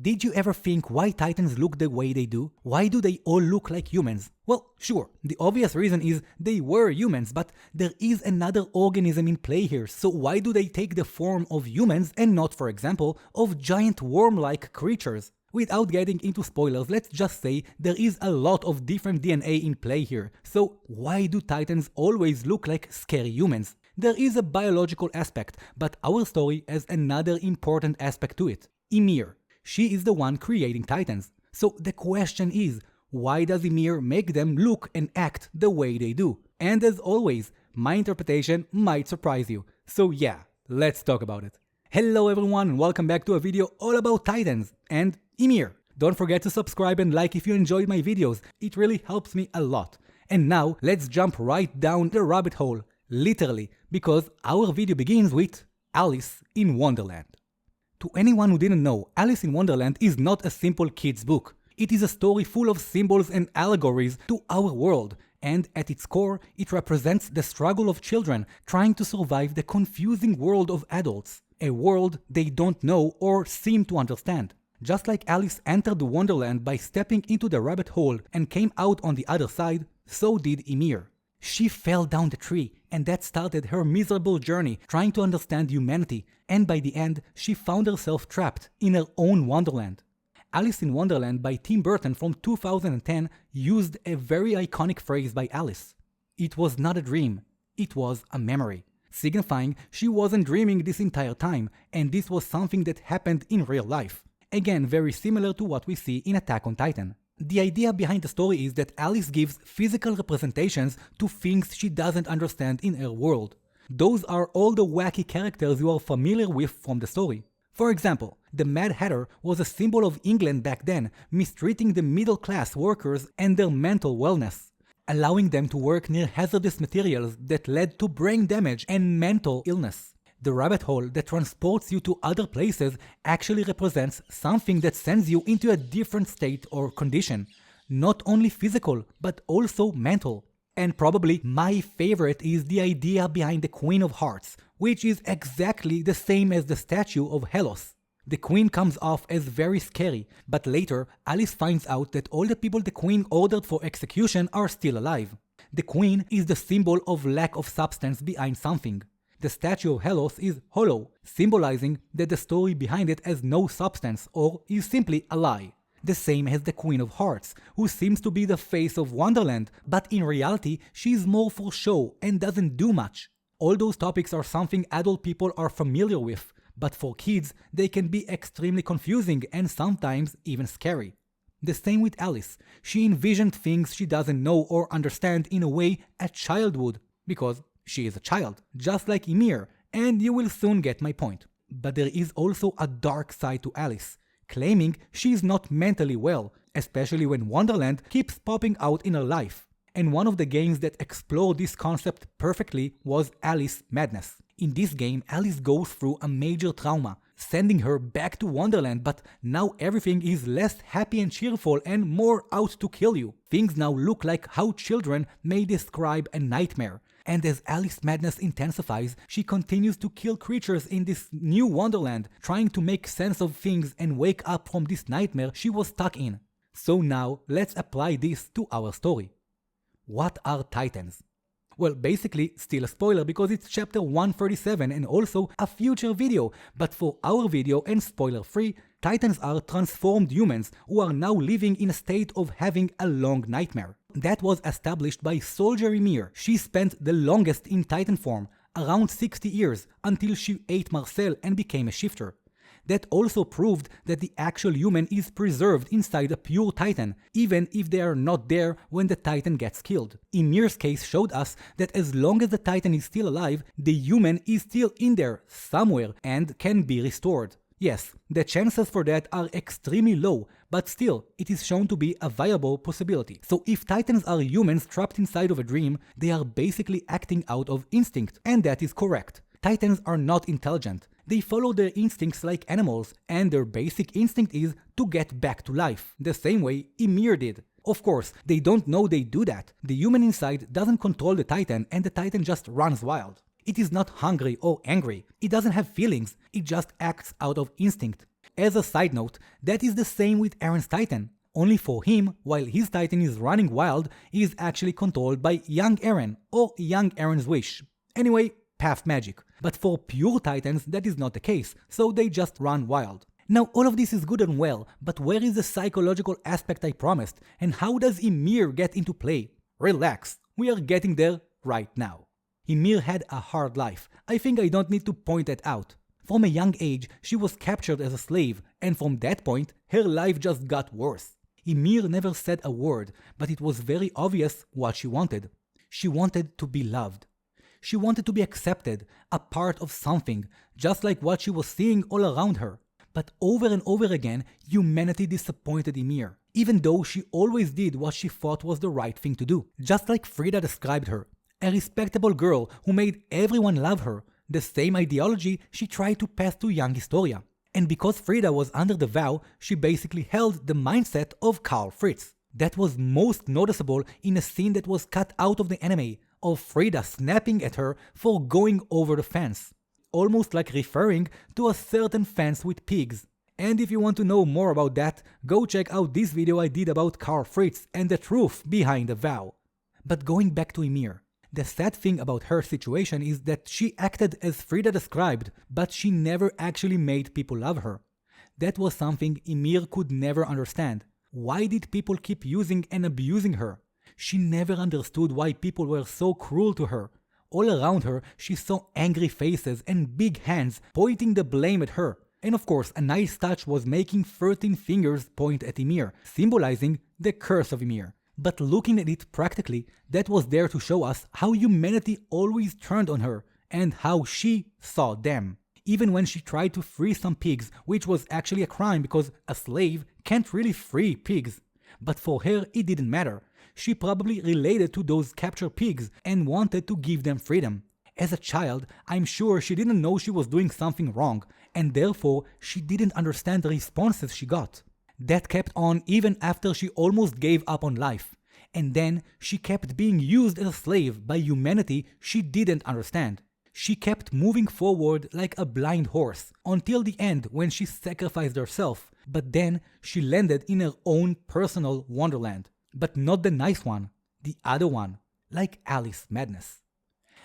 Did you ever think why Titans look the way they do? Why do they all look like humans? Well, sure, the obvious reason is they were humans, but there is another organism in play here, so why do they take the form of humans and not, for example, of giant worm-like creatures? Without getting into spoilers, let's just say there is a lot of different DNA in play here, so why do Titans always look like scary humans? There is a biological aspect, but our story has another important aspect to it. Ymir. She is the one creating Titans. So the question is, why does Ymir make them look and act the way they do? And as always, my interpretation might surprise you. So yeah, let's talk about it. Hello everyone and welcome back to a video all about Titans and Ymir. Don't forget to subscribe and like if you enjoyed my videos, it really helps me a lot. And now let's jump right down the rabbit hole, literally, because our video begins with Alice in Wonderland. To anyone who didn't know, Alice in Wonderland is not a simple kid's book. It is a story full of symbols and allegories to our world, and at its core, it represents the struggle of children trying to survive the confusing world of adults, a world they don't know or seem to understand. Just like Alice entered the Wonderland by stepping into the rabbit hole and came out on the other side, so did Ymir. She fell down the tree, and that started her miserable journey trying to understand humanity, and by the end, she found herself trapped in her own Wonderland. Alice in Wonderland by Tim Burton from 2010 used a very iconic phrase by Alice. It was not a dream, it was a memory, signifying she wasn't dreaming this entire time, and this was something that happened in real life. Again, very similar to what we see in Attack on Titan. The idea behind the story is that Alice gives physical representations to things she doesn't understand in her world. Those are all the wacky characters you are familiar with from the story. For example, the Mad Hatter was a symbol of England back then, mistreating the middle-class workers and their mental wellness, allowing them to work near hazardous materials that led to brain damage and mental illness. The rabbit hole that transports you to other places actually represents something that sends you into a different state or condition, not only physical, but also mental. And probably my favorite is the idea behind the Queen of Hearts, which is exactly the same as the statue of Hellas. The Queen comes off as very scary, but later Alice finds out that all the people the Queen ordered for execution are still alive. The Queen is the symbol of lack of substance behind something. The statue of Hellas is hollow, symbolizing that the story behind it has no substance or is simply a lie. The same as the Queen of Hearts, who seems to be the face of Wonderland, but in reality she is more for show and doesn't do much. All those topics are something adult people are familiar with, but for kids they can be extremely confusing and sometimes even scary. The same with Alice. She envisioned things she doesn't know or understand in a way a child would, because she is a child, just like Ymir, and you will soon get my point. But there is also a dark side to Alice, claiming she is not mentally well, especially when Wonderland keeps popping out in her life. And one of the games that explored this concept perfectly was Alice Madness. In this game, Alice goes through a major trauma, sending her back to Wonderland, but now everything is less happy and cheerful and more out to kill you. Things now look like how children may describe a nightmare. And as Alice Madness intensifies, she continues to kill creatures in this new Wonderland, trying to make sense of things and wake up from this nightmare she was stuck in. So now, let's apply this to our story. What are Titans? Well, basically, still a spoiler because it's chapter 137 and also a future video, but for our video and spoiler free, Titans are transformed humans who are now living in a state of having a long nightmare. That was established by Soldier Ymir. She spent the longest in Titan form, around 60 years, until she ate Marcel and became a shifter. That also proved that the actual human is preserved inside a pure Titan, even if they are not there when the Titan gets killed. Ymir's case showed us that as long as the Titan is still alive, the human is still in there, somewhere, and can be restored. Yes, the chances for that are extremely low, but still, it is shown to be a viable possibility. So if Titans are humans trapped inside of a dream, they are basically acting out of instinct, and that is correct. Titans are not intelligent. They follow their instincts like animals, and their basic instinct is to get back to life, the same way Ymir did. Of course, they don't know they do that. The human inside doesn't control the Titan, and the Titan just runs wild. It is not hungry or angry. It doesn't have feelings. It just acts out of instinct. As a side note, that is the same with Eren's Titan. Only for him, while his Titan is running wild, he is actually controlled by young Eren, or young Eren's wish. Anyway, path magic. But for pure Titans, that is not the case, so they just run wild. Now all of this is good and well, but where is the psychological aspect I promised, and how does Ymir get into play? Relax, we are getting there right now. Ymir had a hard life. I think I don't need to point that out. From a young age, she was captured as a slave, and from that point, her life just got worse. Ymir never said a word, but it was very obvious what she wanted. She wanted to be loved. She wanted to be accepted, a part of something, just like what she was seeing all around her. But over and over again, humanity disappointed Ymir, even though she always did what she thought was the right thing to do. Just like Frida described her, a respectable girl who made everyone love her, the same ideology she tried to pass to young Historia. And because Frida was under the vow, she basically held the mindset of Karl Fritz. That was most noticeable in a scene that was cut out of the anime, of Frida snapping at her for going over the fence. Almost like referring to a certain fence with pigs. And if you want to know more about that, go check out this video I did about Karl Fritz and the truth behind the vow. But going back to Ymir, the sad thing about her situation is that she acted as Frida described, but she never actually made people love her. That was something Ymir could never understand. Why did people keep using and abusing her? She never understood why people were so cruel to her. All around her, she saw angry faces and big hands pointing the blame at her. And of course, a nice touch was making 13 fingers point at Ymir, symbolizing the curse of Ymir. But looking at it practically, that was there to show us how humanity always turned on her, and how she saw them. Even when she tried to free some pigs, which was actually a crime because a slave can't really free pigs. But for her, it didn't matter. She probably related to those captured pigs and wanted to give them freedom. As a child, I'm sure she didn't know she was doing something wrong, and therefore she didn't understand the responses she got. That kept on even after she almost gave up on life. And then she kept being used as a slave by humanity she didn't understand. She kept moving forward like a blind horse until the end when she sacrificed herself, but then she landed in her own personal wonderland. But not the nice one, the other one, like Alice Madness.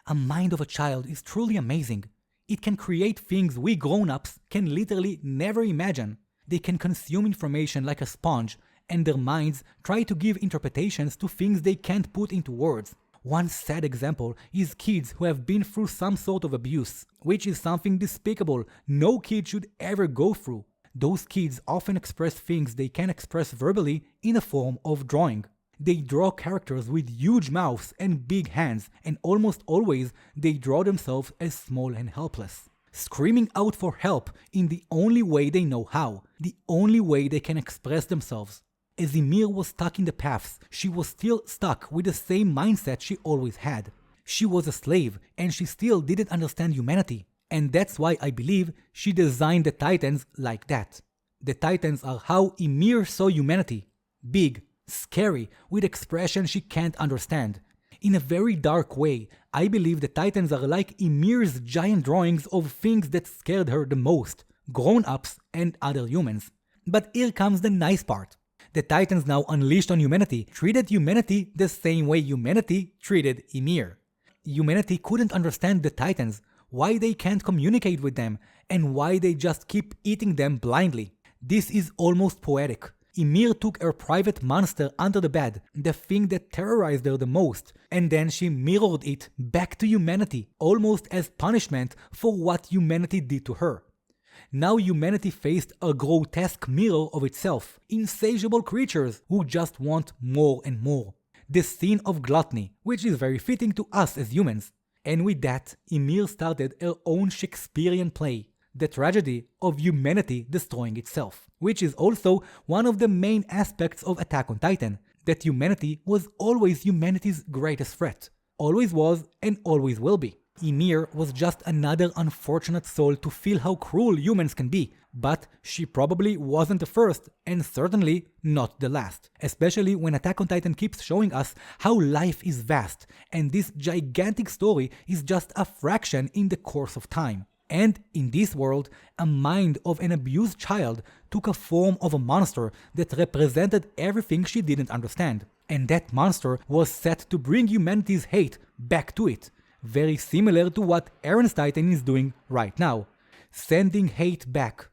A mind of a child is truly amazing. It can create things we grown-ups can literally never imagine. They can consume information like a sponge, and their minds try to give interpretations to things they can't put into words. One sad example is kids who have been through some sort of abuse, which is something despicable no kid should ever go through. Those kids often express things they can express verbally in a form of drawing. They draw characters with huge mouths and big hands, and almost always they draw themselves as small and helpless, screaming out for help in the only way they know how, the only way they can express themselves. As Ymir was stuck in the paths, she was still stuck with the same mindset she always had. She was a slave, and she still didn't understand humanity. And that's why I believe she designed the Titans like that. The Titans are how Ymir saw humanity. Big, scary, with expression she can't understand. In a very dark way, I believe the Titans are like Ymir's giant drawings of things that scared her the most, grown-ups and other humans. But here comes the nice part. The Titans now unleashed on humanity treated humanity the same way humanity treated Ymir. Humanity couldn't understand the Titans, why they can't communicate with them, and why they just keep eating them blindly. This is almost poetic. Ymir took her private monster under the bed, the thing that terrorized her the most, and then she mirrored it back to humanity, almost as punishment for what humanity did to her. Now humanity faced a grotesque mirror of itself, insatiable creatures who just want more and more. The sin of gluttony, which is very fitting to us as humans. And with that, Ymir started her own Shakespearean play, the tragedy of humanity destroying itself, which is also one of the main aspects of Attack on Titan, that humanity was always humanity's greatest threat. Always was and always will be. Ymir was just another unfortunate soul to feel how cruel humans can be, but she probably wasn't the first, and certainly not the last. Especially when Attack on Titan keeps showing us how life is vast, and this gigantic story is just a fraction in the course of time. And in this world, a mind of an abused child took a form of a monster that represented everything she didn't understand. And that monster was set to bring humanity's hate back to it. Very similar to what Aaron's Titan is doing right now. Sending hate back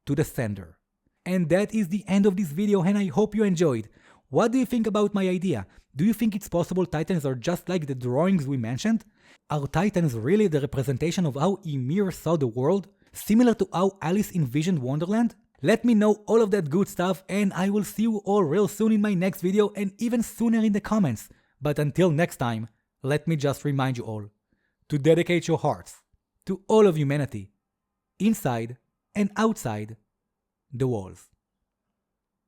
to the sender. And that is the end of this video, and I hope you enjoyed. What do you think about my idea? Do you think it's possible Titans are just like the drawings we mentioned? Are Titans really the representation of how Ymir saw the world? Similar to how Alice envisioned Wonderland? Let me know all of that good stuff, and I will see you all real soon in my next video and even sooner in the comments. But until next time, let me just remind you all to dedicate your hearts to all of humanity, inside and outside the walls.